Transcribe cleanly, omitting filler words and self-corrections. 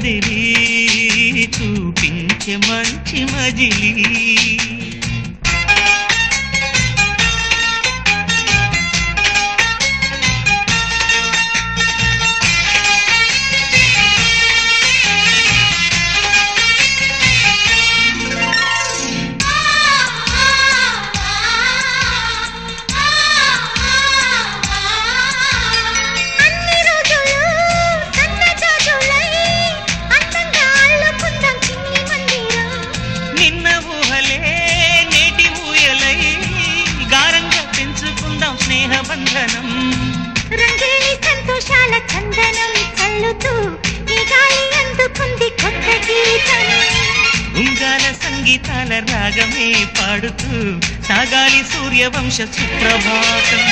కదిలి చూపించే మంచి మజిలీ స్నేహబంధనం రంగేలి సంతోషాల చందనం చల్లుతూ ఈ గాలి అందుకుంది కొత్త గీతం ఉంగాల సంగీతాల రాగమే పాడుతూ సాగాలి సూర్యవంశ సుప్రభాతం